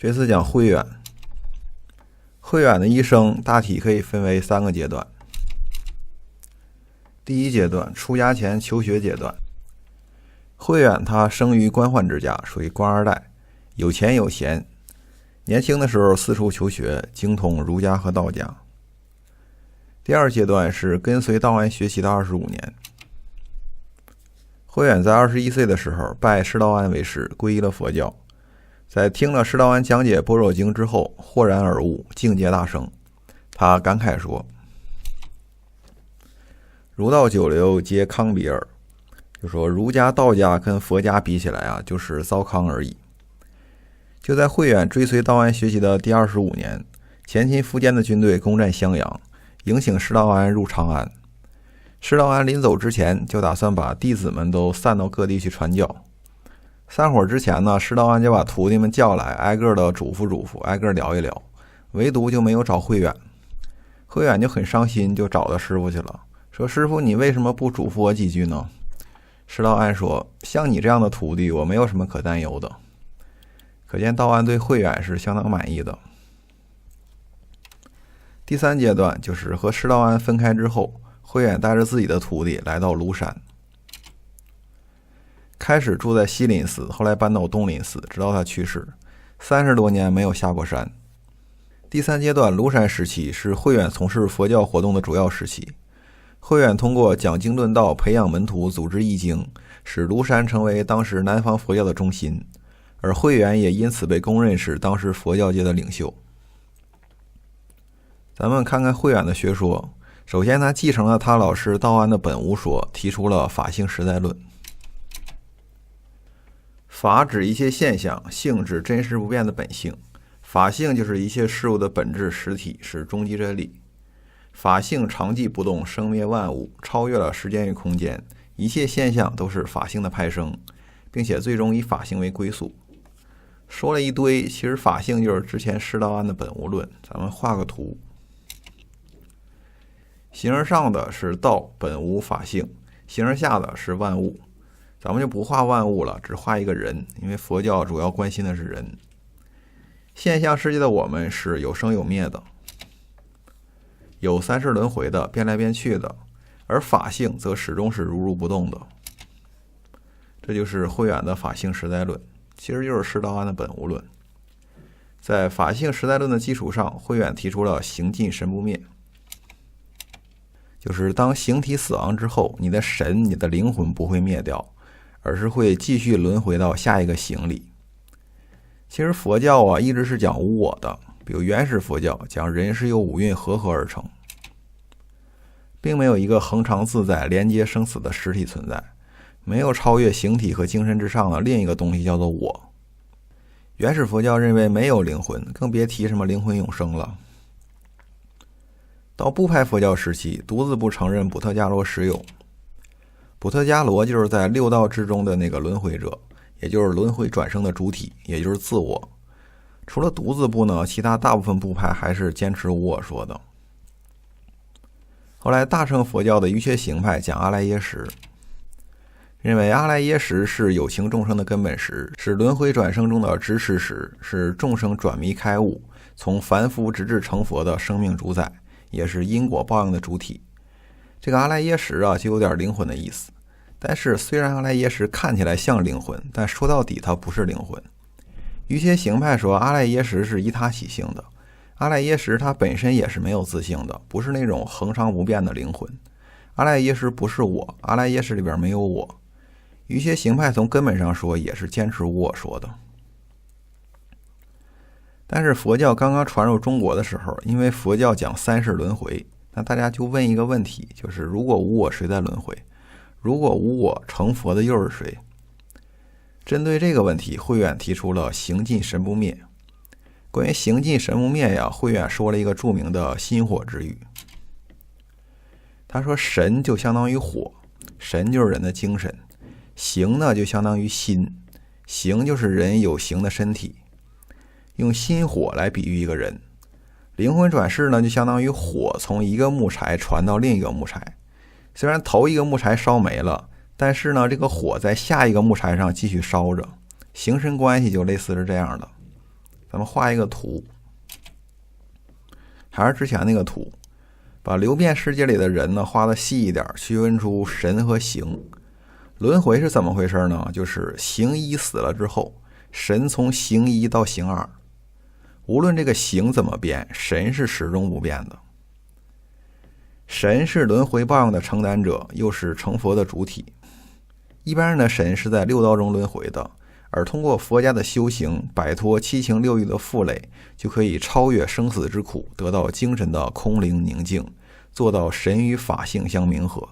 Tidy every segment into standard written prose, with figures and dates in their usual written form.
这次讲慧远。慧远的一生大体可以分为3个阶段。第一阶段，出家前求学阶段。慧远他生于官宦之家，属于官二代，有钱有闲。年轻的时候四处求学，精通儒家和道家。第二阶段是跟随道安学习的25年。慧远在21岁的时候拜释道安为师，皈依了佛教。在听了释道安讲解般若经之后，豁然而悟，境界大升。他感慨说：“儒道九流皆康比尔。”就说儒家、道家跟佛家比起来啊，就是糟糠而已。就在慧远追随道安学习的第25年，前秦苻坚的军队攻占襄阳，迎请释道安入长安。释道安临走之前，就打算把弟子们都散到各地去传教。散伙之前呢，释道安就把徒弟们叫来，挨个的嘱咐，挨个聊一聊，唯独就没有找慧远。慧远就很伤心，就找到师傅去了，说：“师傅，你为什么不嘱咐我几句呢？”释道安说：“像你这样的徒弟，我没有什么可担忧的。”可见道安对慧远是相当满意的。第3阶段就是和释道安分开之后，慧远带着自己的徒弟来到庐山。开始住在西林寺，后来搬到东林寺，直到他去世，30多年没有下过山。第3阶段庐山时期是慧远从事佛教活动的主要时期。慧远通过讲经论道，培养门徒，组织译经，使庐山成为当时南方佛教的中心，而慧远也因此被公认是当时佛教界的领袖。咱们看看慧远的学说。首先他继承了他老师道安的本无说，提出了法性实在论。法指一切现象，性指真实不变的本性。法性就是一切事物的本质实体，是终极真理。法性常寂不动，生灭万物，超越了时间与空间，一切现象都是法性的派生，并且最终以法性为归宿。说了一堆，其实法性就是之前释道安的本无论。咱们画个图，形而上的是道本无法性，形而下的是万物。咱们就不画万物了，只画一个人，因为佛教主要关心的是人。现象世界的我们是有生有灭的，有三世轮回的，变来变去的，而法性则始终是如如不动的。这就是慧远的法性实在论，其实就是释道安的本无论。在法性实在论的基础上，慧远提出了形尽神不灭，就是当形体死亡之后，你的神、你的灵魂不会灭掉，而是会继续轮回到下一个形里。其实佛教啊，一直是讲无我的，比如原始佛教讲人是由五蕴合合而成，并没有一个恒常自在、连接生死的实体存在，没有超越形体和精神之上的另一个东西叫做我。原始佛教认为没有灵魂，更别提什么灵魂永生了。到部派佛教时期，独自不承认补特伽罗实有。补特伽罗就是在六道之中的那个轮回者，也就是轮回转生的主体，也就是自我。除了独自部呢，其他大部分部派还是坚持无我说的。后来大乘佛教的瑜伽行派讲阿赖耶识，认为阿赖耶识是有情众生的根本识，是轮回转生中的支持识，是众生转迷开悟，从凡夫直至成佛的生命主宰，也是因果报应的主体。这个阿赖耶识啊，就有点灵魂的意思。但是虽然阿赖耶识看起来像灵魂，但说到底它不是灵魂。瑜伽行派说阿赖耶识是依他起性的，阿赖耶识它本身也是没有自性的，不是那种恒常不变的灵魂。阿赖耶识不是我，阿赖耶识里边没有我。瑜伽行派从根本上说也是坚持无我说的。但是佛教刚刚传入中国的时候，因为佛教讲三世轮回，那大家就问一个问题，就是如果无我，谁在轮回？如果无我，成佛的又是谁？针对这个问题，慧远提出了形尽神不灭。关于形尽神不灭呀，慧远说了一个著名的心火之语。他说神就相当于火，神就是人的精神，形呢就相当于心，形就是人有形的身体。用心火来比喻一个人，灵魂转世呢就相当于火从一个木柴传到另一个木柴，虽然头一个木柴烧没了，但是呢这个火在下一个木柴上继续烧着，形神关系就类似是这样的。咱们画一个图，还是之前那个图，把流变世界里的人呢画的细一点，区分出神和形。轮回是怎么回事呢？就是形一死了之后，神从形一到形二，无论这个形怎么变，神是始终不变的。神是轮回报应的承担者，又是成佛的主体。一般人的神是在六道中轮回的，而通过佛家的修行，摆脱七情六欲的负累，就可以超越生死之苦，得到精神的空灵宁静，做到神与法性相冥合，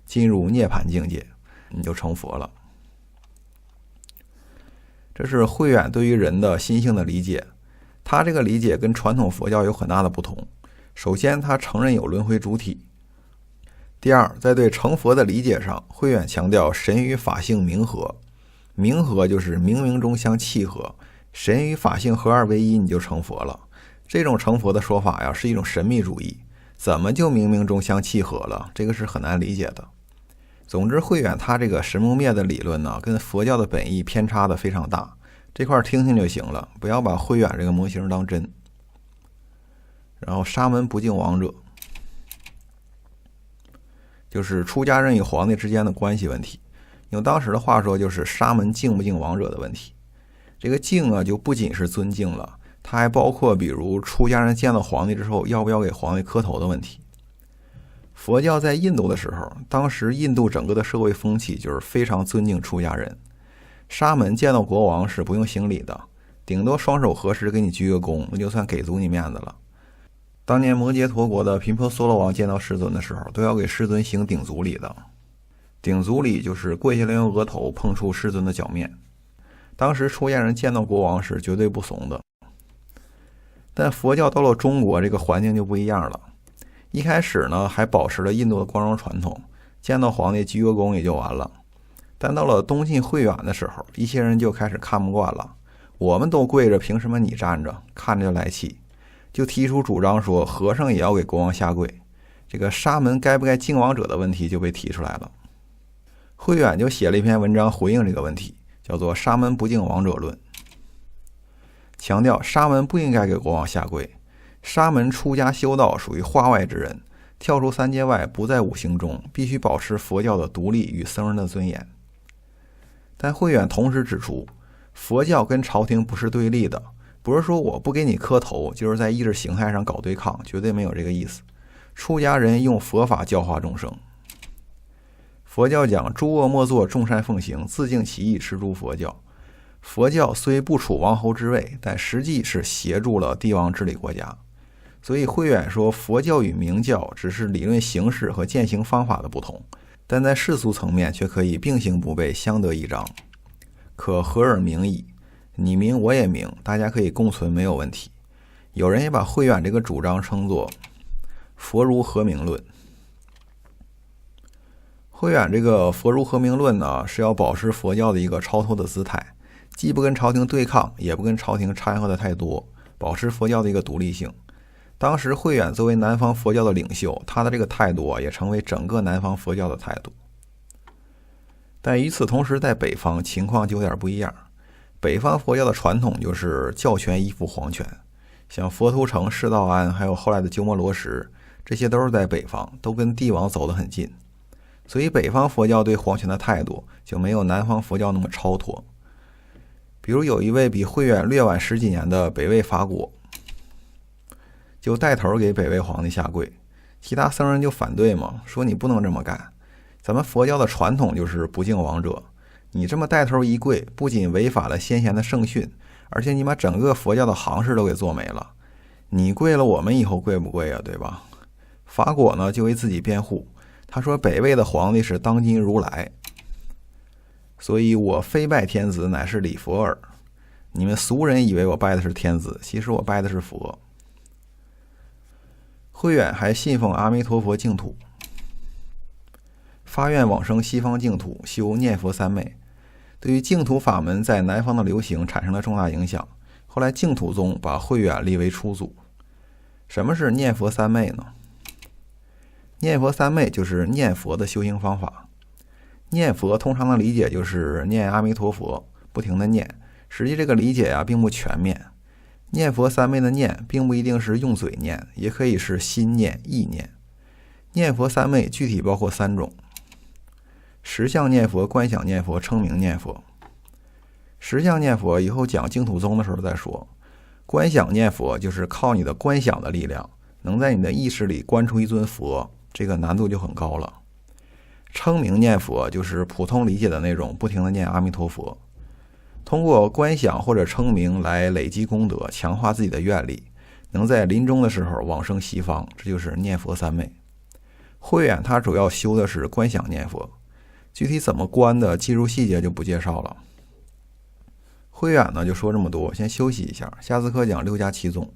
进入涅槃境界，你就成佛了。这是慧远对于人的心性的理解，他这个理解跟传统佛教有很大的不同。首先，他承认有轮回主体。第二，在对成佛的理解上，慧远强调神与法性冥合，冥合就是冥冥中相契合，神与法性合二为一，你就成佛了。这种成佛的说法呀，是一种神秘主义，怎么就冥冥中相契合了？这个是很难理解的。总之，慧远他这个神不灭的理论呢，跟佛教的本意偏差的非常大，这块听听就行了，不要把慧远这个模型当真。然后沙门不敬王者，就是出家人与皇帝之间的关系问题。用当时的话说，就是沙门敬不敬王者的问题。这个敬啊，就不仅是尊敬了，它还包括比如出家人见到皇帝之后要不要给皇帝磕头的问题。佛教在印度的时候，当时印度整个的社会风气就是非常尊敬出家人。沙门见到国王是不用行礼的，顶多双手合十给你鞠个躬，那就算给足你面子了。当年摩羯陀国的频婆娑罗王见到世尊的时候，都要给世尊行顶足礼的。顶足礼就是跪下来用额头碰触世尊的脚面。当时出家人见到国王是绝对不怂的。但佛教到了中国，这个环境就不一样了。一开始呢，还保持了印度的光荣传统，见到皇帝鞠个躬也就完了。但到了东晋慧远的时候，一些人就开始看不惯了，我们都跪着，凭什么你站着？看着就来气。就提出主张说，和尚也要给国王下跪，这个沙门该不该敬王者的问题就被提出来了。慧远就写了一篇文章回应这个问题，叫做《沙门不敬王者论》，强调沙门不应该给国王下跪。沙门出家修道属于化外之人，跳出三界外，不在五行中，必须保持佛教的独立与僧人的尊严。但慧远同时指出，佛教跟朝廷不是对立的，不是说我不给你磕头就是在意识形态上搞对抗，绝对没有这个意思。出家人用佛法教化众生。佛教讲诸恶莫作，众善奉行，自净其意，持诸佛教。佛教虽不处王侯之位，但实际是协助了帝王治理国家。所以慧远说，佛教与明教只是理论形式和践行方法的不同，但在世俗层面却可以并行不悖，相得益彰。可合而明矣，你明我也明，大家可以共存，没有问题。有人也把慧远这个主张称作佛如和明论。慧远这个佛如和明论呢，是要保持佛教的一个超脱的姿态，既不跟朝廷对抗，也不跟朝廷掺和的太多，保持佛教的一个独立性。当时慧远作为南方佛教的领袖，他的这个态度也成为整个南方佛教的态度。但与此同时，在北方情况就有点不一样。北方佛教的传统就是教权依附皇权，像佛图澄、释道安，还有后来的鸠摩罗什，这些都是在北方，都跟帝王走得很近。所以北方佛教对皇权的态度就没有南方佛教那么超脱。比如有一位比慧远略晚10几年的北魏法果，就带头给北魏皇帝下跪，其他僧人就反对嘛，说你不能这么干，咱们佛教的传统就是不敬王者，你这么带头一跪，不仅违反了先贤的圣训，而且你把整个佛教的行事都给做没了。你跪了，我们以后跪不跪啊？对吧？法果呢就为自己辩护，他说北魏的皇帝是当今如来，所以我非拜天子，乃是礼佛耳。你们俗人以为我拜的是天子，其实我拜的是佛。慧远还信奉阿弥陀佛净土，发愿往生西方净土，修念佛三昧。对于净土法门在南方的流行产生了重大影响。后来净土宗把慧远立为初祖。什么是念佛三昧呢？念佛三昧就是念佛的修行方法。念佛通常的理解就是念阿弥陀佛，不停的念，实际这个理解并不全面。念佛三昧的念并不一定是用嘴念，也可以是心念、意念。念佛三昧具体包括3种：实相念佛、观想念佛、称名念佛。实相念佛以后讲净土宗的时候再说。观想念佛就是靠你的观想的力量，能在你的意识里观出一尊佛，这个难度就很高了。称名念佛就是普通理解的那种，不停的念阿弥陀佛，通过观想或者称名来累积功德，强化自己的愿力，能在临终的时候往生西方，这就是念佛三昧。慧远他主要修的是观想念佛，具体怎么观的技术细节就不介绍了。慧远呢就说这么多，先休息一下，下次课讲6加7宗。